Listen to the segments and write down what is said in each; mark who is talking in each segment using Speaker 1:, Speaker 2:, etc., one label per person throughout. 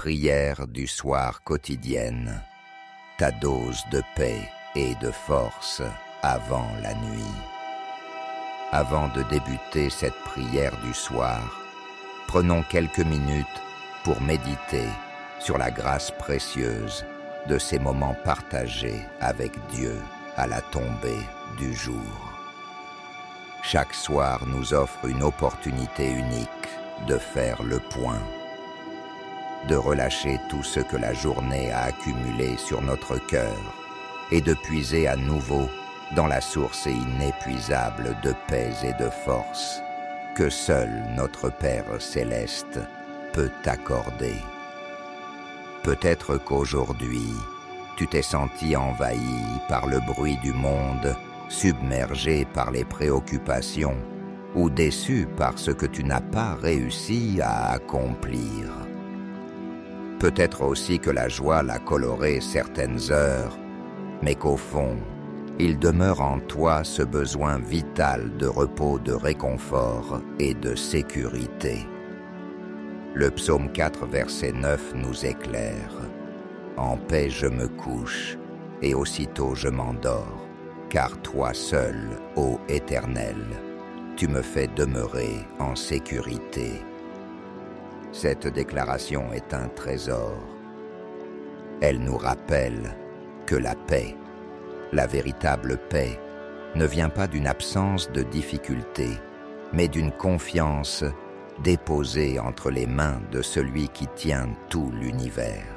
Speaker 1: prière du soir quotidienne, ta dose de paix et de force avant la nuit. Avant de débuter cette prière du soir, prenons quelques minutes pour méditer sur la grâce précieuse de ces moments partagés avec Dieu à la tombée du jour. Chaque soir nous offre une opportunité unique de faire le point, de relâcher tout ce que la journée a accumulé sur notre cœur et de puiser à nouveau dans la source inépuisable de paix et de force que seul notre Père céleste peut t'accorder. Peut-être qu'aujourd'hui, tu t'es senti envahi par le bruit du monde, submergé par les préoccupations ou déçu par ce que tu n'as pas réussi à accomplir. Peut-être aussi que la joie l'a coloré certaines heures, mais qu'au fond, il demeure en toi ce besoin vital de repos, de réconfort et de sécurité. Le psaume 4, verset 9 nous éclaire. « En paix je me couche, et aussitôt je m'endors, car toi seul, ô Éternel, tu me fais demeurer en sécurité. » Cette déclaration est un trésor. Elle nous rappelle que la paix, la véritable paix, ne vient pas d'une absence de difficulté, mais d'une confiance déposée entre les mains de celui qui tient tout l'univers.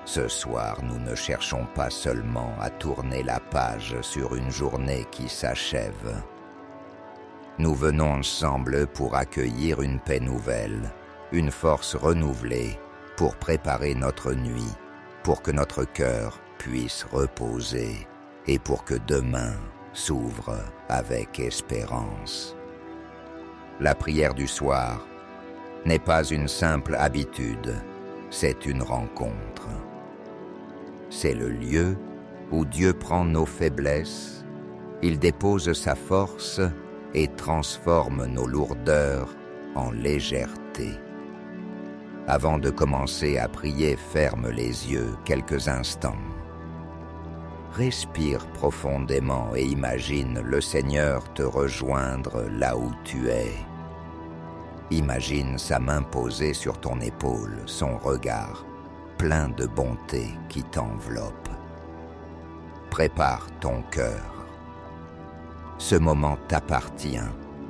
Speaker 1: Ce soir, nous ne cherchons pas seulement à tourner la page sur une journée qui s'achève. Nous venons ensemble pour accueillir une paix nouvelle, une force renouvelée pour préparer notre nuit, pour que notre cœur puisse reposer et pour que demain s'ouvre avec espérance. La prière du soir n'est pas une simple habitude, c'est une rencontre. C'est le lieu où Dieu prend nos faiblesses, il dépose sa force et transforme nos lourdeurs en légèreté. Avant de commencer à prier, ferme les yeux quelques instants. Respire profondément et imagine le Seigneur te rejoindre là où tu es. Imagine sa main posée sur ton épaule, son regard plein de bonté qui t'enveloppe. Prépare ton cœur. Ce moment t'appartient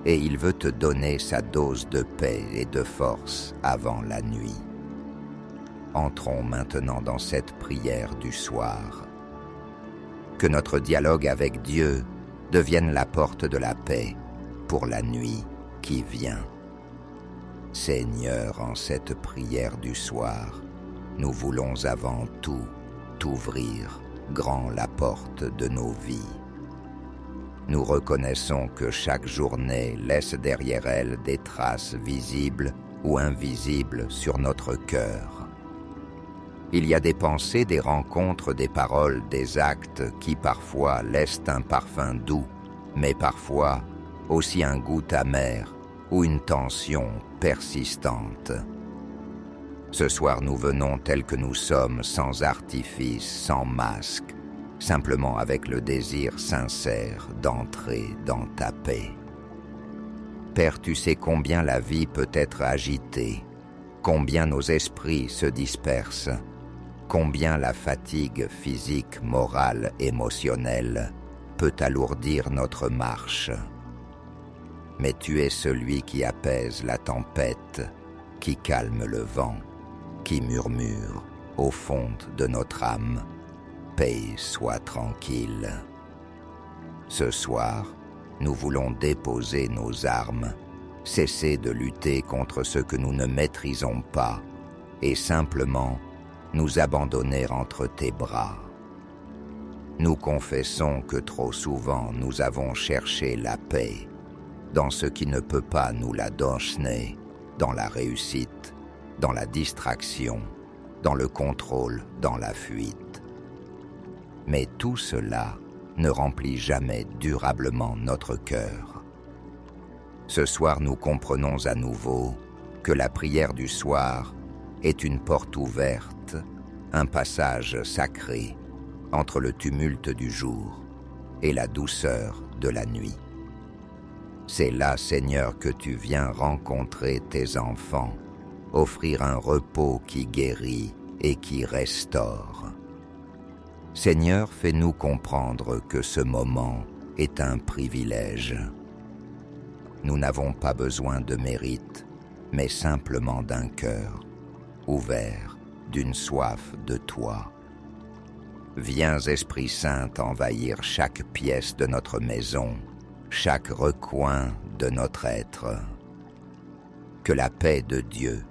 Speaker 1: et il veut te donner sa dose de paix et de force avant la nuit. Entrons maintenant dans cette prière du soir. Que notre dialogue avec Dieu devienne la porte de la paix pour la nuit qui vient. Seigneur, en cette prière du soir, nous voulons avant tout t'ouvrir grand la porte de nos vies. Nous reconnaissons que chaque journée laisse derrière elle des traces visibles ou invisibles sur notre cœur. Il y a des pensées, des rencontres, des paroles, des actes qui parfois laissent un parfum doux, mais parfois aussi un goût amer ou une tension persistante. Ce soir, nous venons tels que nous sommes, sans artifice, sans masque, simplement avec le désir sincère d'entrer dans ta paix. Père, tu sais combien la vie peut être agitée, combien nos esprits se dispersent, combien la fatigue physique, morale, émotionnelle peut alourdir notre marche. Mais tu es celui qui apaise la tempête, qui calme le vent, qui murmure au fond de notre âme « Paix, sois tranquille ». Ce soir, nous voulons déposer nos armes, cesser de lutter contre ce que nous ne maîtrisons pas et simplement nous abandonner entre tes bras. Nous confessons que trop souvent nous avons cherché la paix dans ce qui ne peut pas nous la donner, dans la réussite, dans la distraction, dans le contrôle, dans la fuite. Mais tout cela ne remplit jamais durablement notre cœur. Ce soir, nous comprenons à nouveau que la prière du soir est une porte ouverte, un passage sacré entre le tumulte du jour et la douceur de la nuit. C'est là, Seigneur, que tu viens rencontrer tes enfants, offrir un repos qui guérit et qui restaure. Seigneur, fais-nous comprendre que ce moment est un privilège. Nous n'avons pas besoin de mérite, mais simplement d'un cœur ouvert, d'une soif de toi. Viens, Esprit Saint, envahir chaque pièce de notre maison, chaque recoin de notre être. Que la paix de Dieu,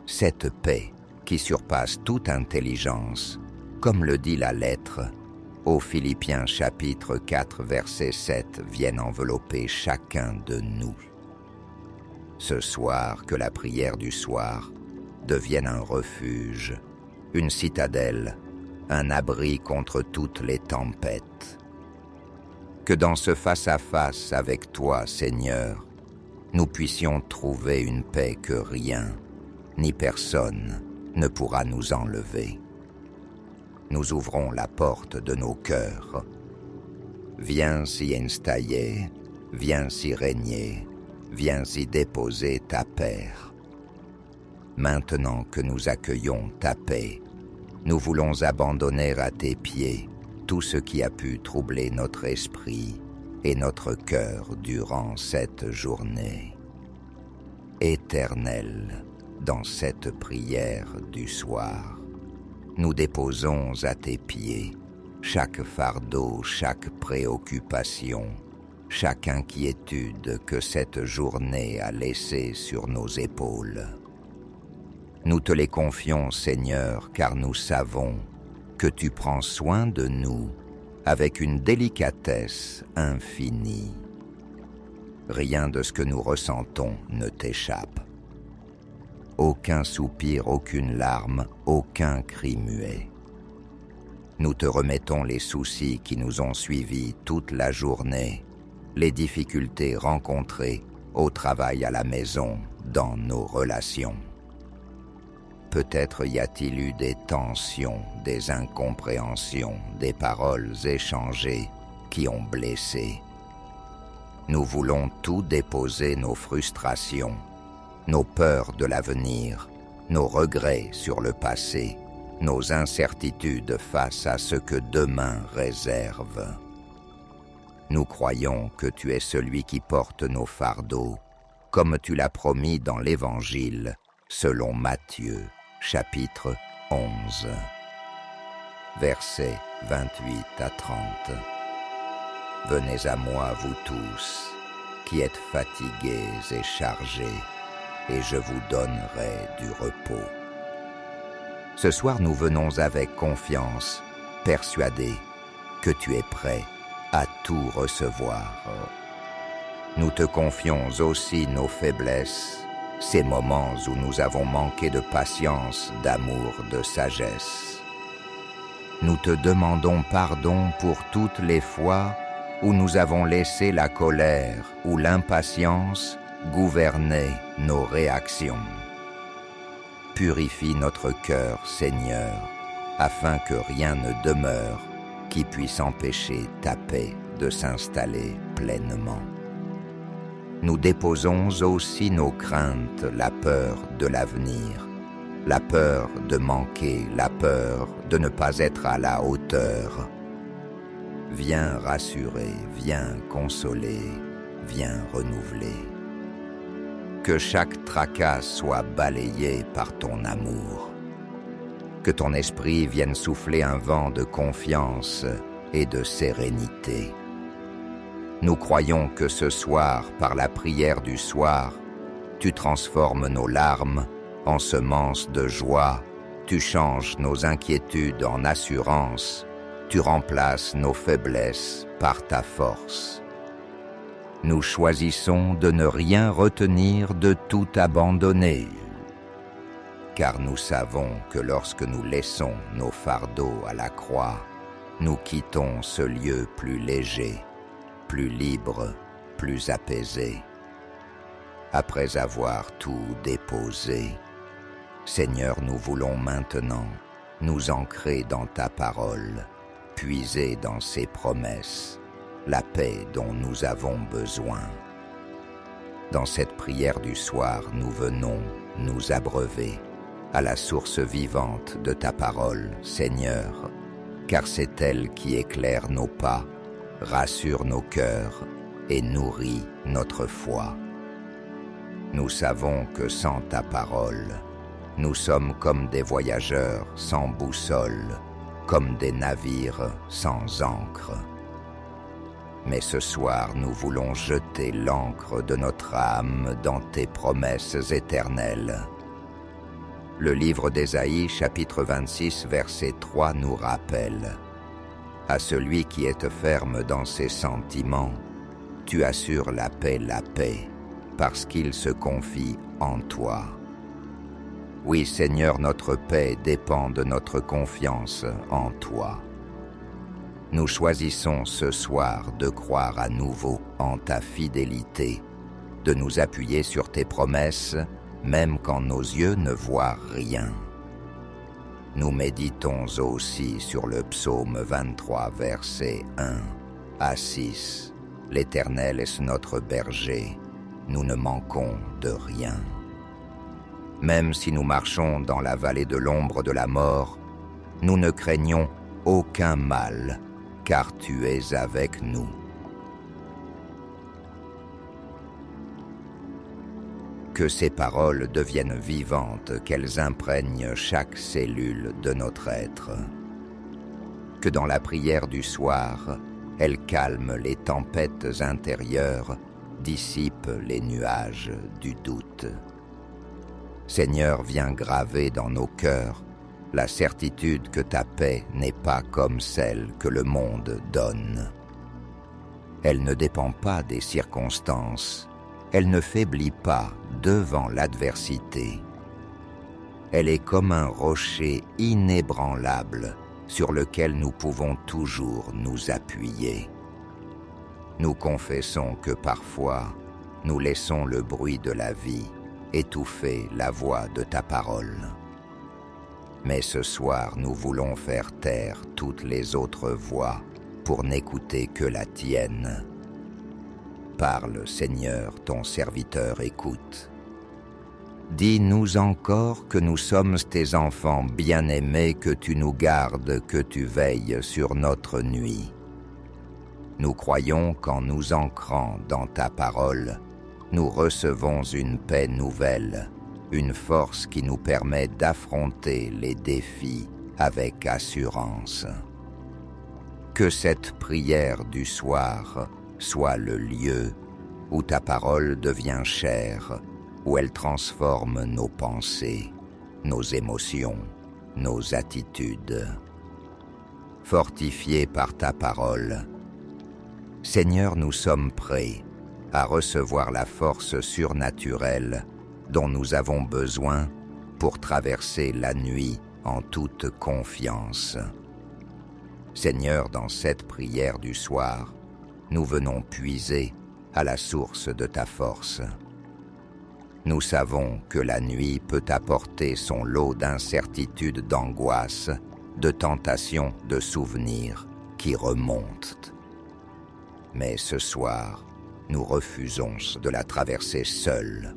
Speaker 1: cette paix qui surpasse toute intelligence, comme le dit la lettre, aux Philippiens chapitre 4 verset 7, vienne envelopper chacun de nous. Ce soir, que la prière du soir devienne un refuge, une citadelle, un abri contre toutes les tempêtes. Que dans ce face-à-face avec toi, Seigneur, nous puissions trouver une paix que rien, ni personne, ne pourra nous enlever. Nous ouvrons la porte de nos cœurs. Viens s'y installer, viens s'y régner, viens y déposer ta paix. Maintenant que nous accueillons ta paix, nous voulons abandonner à tes pieds tout ce qui a pu troubler notre esprit et notre cœur durant cette journée. Éternel, dans cette prière du soir, nous déposons à tes pieds chaque fardeau, chaque préoccupation, chaque inquiétude que cette journée a laissée sur nos épaules. Nous te les confions, Seigneur, car nous savons que tu prends soin de nous avec une délicatesse infinie. Rien de ce que nous ressentons ne t'échappe. Aucun soupir, aucune larme, aucun cri muet. Nous te remettons les soucis qui nous ont suivis toute la journée, les difficultés rencontrées au travail, à la maison, dans nos relations. Peut-être y a-t-il eu des tensions, des incompréhensions, des paroles échangées qui ont blessé. Nous voulons tout déposer, nos frustrations, nos peurs de l'avenir, nos regrets sur le passé, nos incertitudes face à ce que demain réserve. Nous croyons que tu es celui qui porte nos fardeaux, comme tu l'as promis dans l'Évangile, selon Matthieu, chapitre 11, versets 28 à 30. Venez à moi, vous tous, qui êtes fatigués et chargés, et je vous donnerai du repos. Ce soir, nous venons avec confiance, persuadés que tu es prêt à tout recevoir. Nous te confions aussi nos faiblesses, ces moments où nous avons manqué de patience, d'amour, de sagesse. Nous te demandons pardon pour toutes les fois où nous avons laissé la colère ou l'impatience gouverner nos réactions. Purifie notre cœur, Seigneur, afin que rien ne demeure qui puisse empêcher ta paix de s'installer pleinement. Nous déposons aussi nos craintes, la peur de l'avenir, la peur de manquer, la peur de ne pas être à la hauteur. Viens rassurer, viens consoler, viens renouveler. Que chaque tracas soit balayé par ton amour. Que ton esprit vienne souffler un vent de confiance et de sérénité. Nous croyons que ce soir, par la prière du soir, tu transformes nos larmes en semences de joie, tu changes nos inquiétudes en assurance, tu remplaces nos faiblesses par ta force. Nous choisissons de ne rien retenir, de tout abandonner, car nous savons que lorsque nous laissons nos fardeaux à la croix, nous quittons ce lieu plus léger, plus libre, plus apaisé. Après avoir tout déposé, Seigneur, nous voulons maintenant nous ancrer dans ta parole, puiser dans ses promesses, la paix dont nous avons besoin. Dans cette prière du soir, nous venons nous abreuver à la source vivante de ta parole, Seigneur, car c'est elle qui éclaire nos pas, rassure nos cœurs et nourrit notre foi. Nous savons que sans ta parole, nous sommes comme des voyageurs sans boussole, comme des navires sans ancre. Mais ce soir, nous voulons jeter l'ancre de notre âme dans tes promesses éternelles. Le livre d'Ésaïe, chapitre 26, verset 3, nous rappelle « À celui qui est ferme dans ses sentiments, tu assures la paix, parce qu'il se confie en toi. » Oui, Seigneur, notre paix dépend de notre confiance en toi. Nous choisissons ce soir de croire à nouveau en ta fidélité, de nous appuyer sur tes promesses, même quand nos yeux ne voient rien. Nous méditons aussi sur le psaume 23, versets 1 à 6. L'Éternel est notre berger, nous ne manquons de rien. Même si nous marchons dans la vallée de l'ombre de la mort, nous ne craignons aucun mal, car tu es avec nous. Que ces paroles deviennent vivantes, qu'elles imprègnent chaque cellule de notre être. Que dans la prière du soir, elles calment les tempêtes intérieures, dissipent les nuages du doute. Seigneur, viens graver dans nos cœurs la certitude que ta paix n'est pas comme celle que le monde donne. Elle ne dépend pas des circonstances, elle ne faiblit pas devant l'adversité. Elle est comme un rocher inébranlable sur lequel nous pouvons toujours nous appuyer. Nous confessons que parfois, nous laissons le bruit de la vie étouffer la voix de ta parole. Mais ce soir, nous voulons faire taire toutes les autres voix pour n'écouter que la tienne. Parle, Seigneur, ton serviteur écoute. Dis-nous encore que nous sommes tes enfants bien-aimés, que tu nous gardes, que tu veilles sur notre nuit. Nous croyons qu'en nous ancrant dans ta parole, nous recevons une paix nouvelle, une force qui nous permet d'affronter les défis avec assurance. Que cette prière du soir soit le lieu où ta parole devient chair, où elle transforme nos pensées, nos émotions, nos attitudes. Fortifiés par ta parole, Seigneur, nous sommes prêts à recevoir la force surnaturelle dont nous avons besoin pour traverser la nuit en toute confiance. Seigneur, dans cette prière du soir, nous venons puiser à la source de ta force. Nous savons que la nuit peut apporter son lot d'incertitudes, d'angoisses, de tentations, de souvenirs qui remontent. Mais ce soir, nous refusons de la traverser seuls.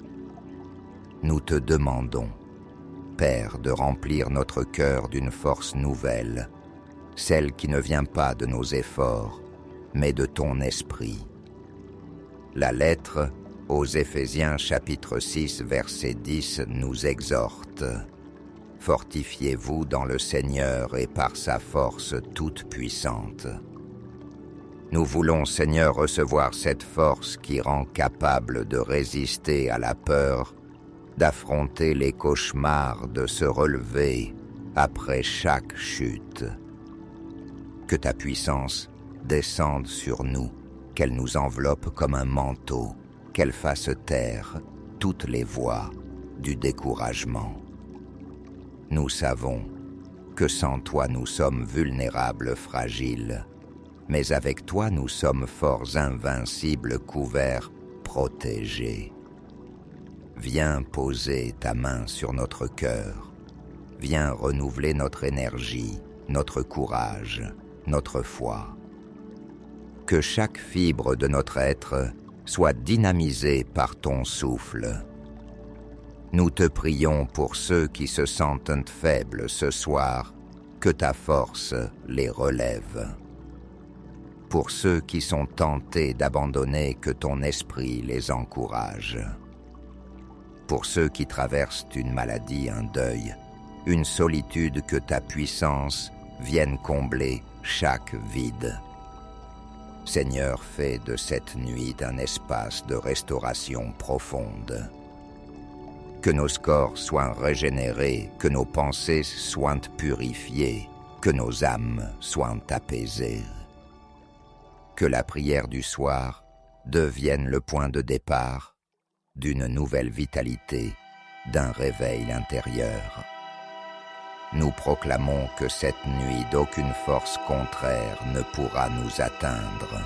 Speaker 1: Nous te demandons, Père, de remplir notre cœur d'une force nouvelle, celle qui ne vient pas de nos efforts, mais de ton esprit. La lettre aux Éphésiens chapitre 6 verset 10 nous exhorte. Fortifiez-vous dans le Seigneur et par sa force toute puissante. Nous voulons, Seigneur, recevoir cette force qui rend capable de résister à la peur, d'affronter les cauchemars, de se relever après chaque chute. Que ta puissance descende sur nous, qu'elle nous enveloppe comme un manteau, qu'elle fasse taire toutes les voix du découragement. Nous savons que sans toi nous sommes vulnérables, fragiles, mais avec toi nous sommes forts, invincibles, couverts, protégés. viens poser ta main sur notre cœur. Viens renouveler notre énergie, notre courage, notre foi. Que chaque fibre de notre être soit dynamisée par ton souffle. Nous te prions pour ceux qui se sentent faibles ce soir, que ta force les relève. Pour ceux qui sont tentés d'abandonner, que ton esprit les encourage. Pour ceux qui traversent une maladie, un deuil, une solitude, que ta puissance vienne combler chaque vide. Seigneur, fais de cette nuit un espace de restauration profonde. Que nos corps soient régénérés, que nos pensées soient purifiées, que nos âmes soient apaisées. Que la prière du soir devienne le point de départ d'une nouvelle vitalité, d'un réveil intérieur. Nous proclamons que cette nuit d'aucune force contraire ne pourra nous atteindre.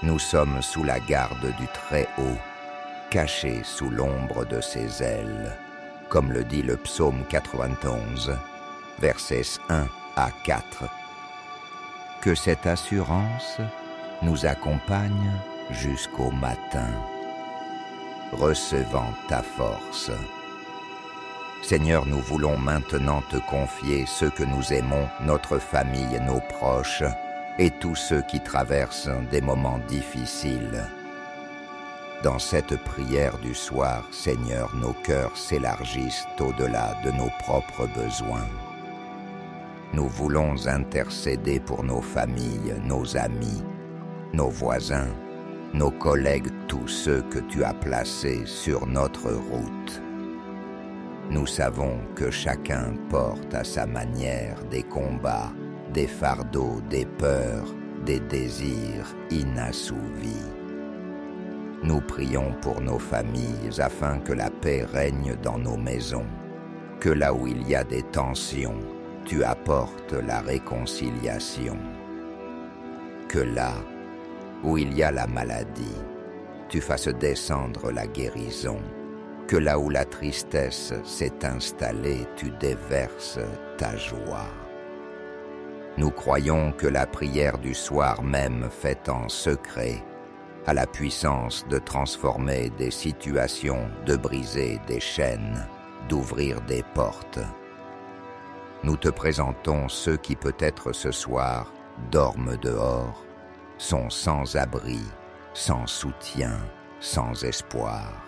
Speaker 1: Nous sommes sous la garde du Très-Haut, cachés sous l'ombre de ses ailes, comme le dit le psaume 91, versets 1 à 4. Que cette assurance nous accompagne jusqu'au matin, recevant ta force. Seigneur, nous voulons maintenant te confier ceux que nous aimons, notre famille, nos proches, et tous ceux qui traversent des moments difficiles. Dans cette prière du soir, Seigneur, nos cœurs s'élargissent au-delà de nos propres besoins. Nous voulons intercéder pour nos familles, nos amis, nos voisins, nos collègues, tous ceux que tu as placés sur notre route. Nous savons que chacun porte à sa manière des combats, des fardeaux, des peurs, des désirs inassouvis. Nous prions pour nos familles afin que la paix règne dans nos maisons, que là où il y a des tensions, tu apportes la réconciliation. Que là où il y a la maladie, tu fasses descendre la guérison. Que là où la tristesse s'est installée, tu déverses ta joie. Nous croyons que la prière du soir même faite en secret a la puissance de transformer des situations, de briser des chaînes, d'ouvrir des portes. Nous te présentons ceux qui peut-être ce soir dorment dehors, sont sans abri, sans soutien, sans espoir.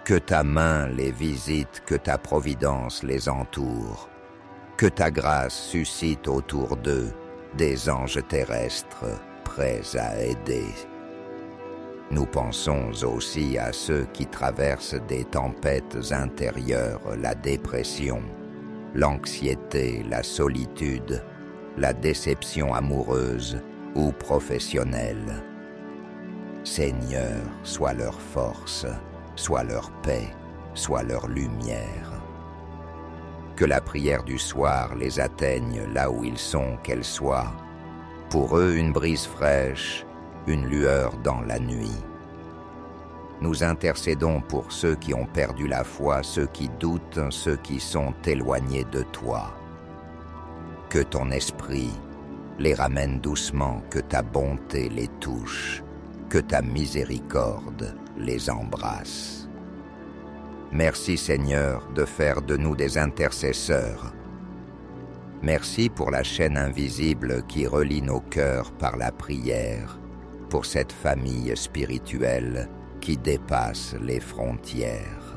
Speaker 1: Que ta main les visite, que ta providence les entoure, que ta grâce suscite autour d'eux des anges terrestres prêts à aider. Nous pensons aussi à ceux qui traversent des tempêtes intérieures, la dépression, l'anxiété, la solitude, la déception amoureuse ou professionnelle. Seigneur, sois leur force, sois leur paix, sois leur lumière. Que la prière du soir les atteigne là où ils sont, qu'elle soit, pour eux une brise fraîche, une lueur dans la nuit. Nous intercédons pour ceux qui ont perdu la foi, ceux qui doutent, ceux qui sont éloignés de toi. Que ton esprit les ramène doucement, que ta bonté les touche, que ta miséricorde les embrasse. Merci Seigneur de faire de nous des intercesseurs. Merci pour la chaîne invisible qui relie nos cœurs par la prière, pour cette famille spirituelle qui dépasse les frontières.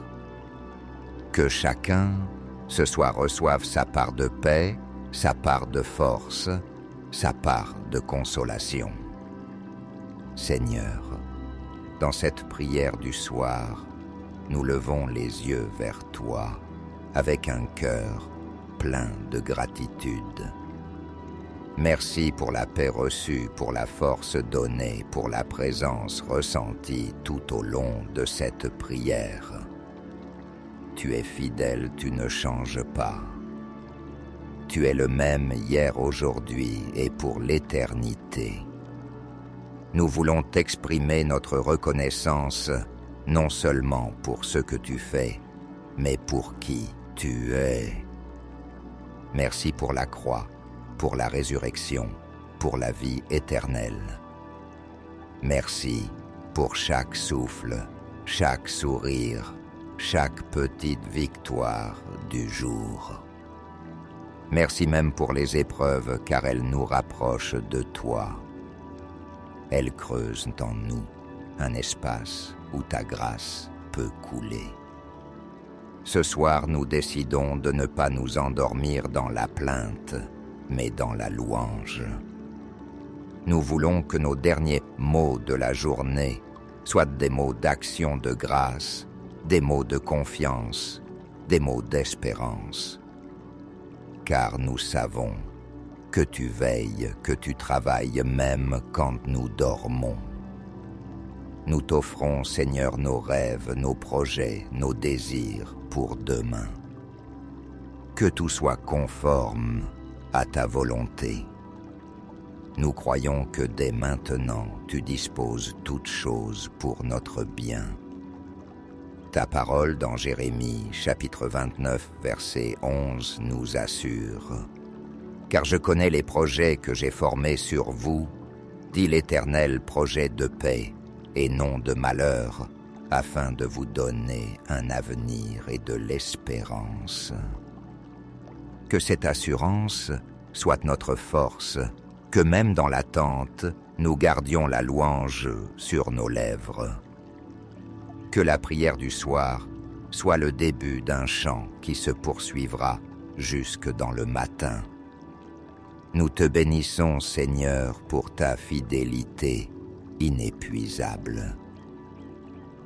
Speaker 1: Que chacun, ce soir, reçoive sa part de paix, sa part de force, sa part de consolation. Seigneur, dans cette prière du soir, nous levons les yeux vers toi avec un cœur plein de gratitude. Merci pour la paix reçue, pour la force donnée, pour la présence ressentie tout au long de cette prière. Tu es fidèle, tu ne changes pas. Tu es le même hier, aujourd'hui et pour l'éternité. Nous voulons t'exprimer notre reconnaissance non seulement pour ce que tu fais, mais pour qui tu es. Merci pour la croix, pour la résurrection, pour la vie éternelle. Merci pour chaque souffle, chaque sourire, chaque petite victoire du jour. Merci même pour les épreuves, car elles nous rapprochent de toi. Elles creusent en nous un espace où ta grâce peut couler. Ce soir, nous décidons de ne pas nous endormir dans la plainte, mais dans la louange. Nous voulons que nos derniers mots de la journée soient des mots d'action de grâce, des mots de confiance, des mots d'espérance. Car nous savons que tu veilles, que tu travailles même quand nous dormons. Nous t'offrons, Seigneur, nos rêves, nos projets, nos désirs pour demain. Que tout soit conforme à ta volonté. Nous croyons que dès maintenant, tu disposes toutes choses pour notre bien. Ta parole dans Jérémie, chapitre 29, verset 11, nous assure « Car je connais les projets que j'ai formés sur vous, dit l'Éternel, projets de paix et non de malheur, afin de vous donner un avenir et de l'espérance. » Que cette assurance soit notre force, que même dans l'attente, nous gardions la louange sur nos lèvres. Que la prière du soir soit le début d'un chant qui se poursuivra jusque dans le matin. Nous te bénissons, Seigneur, pour ta fidélité inépuisable.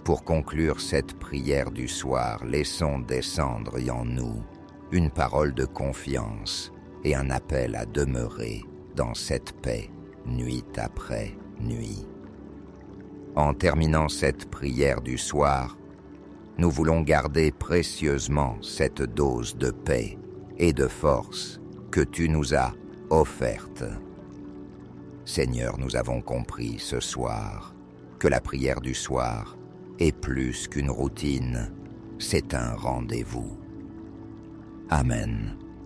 Speaker 1: Pour conclure cette prière du soir, laissons descendre en nous une parole de confiance et un appel à demeurer dans cette paix, nuit après nuit. En terminant cette prière du soir, nous voulons garder précieusement cette dose de paix et de force que tu nous as offerte. Seigneur, nous avons compris ce soir que la prière du soir est plus qu'une routine, c'est un rendez-vous. Amen.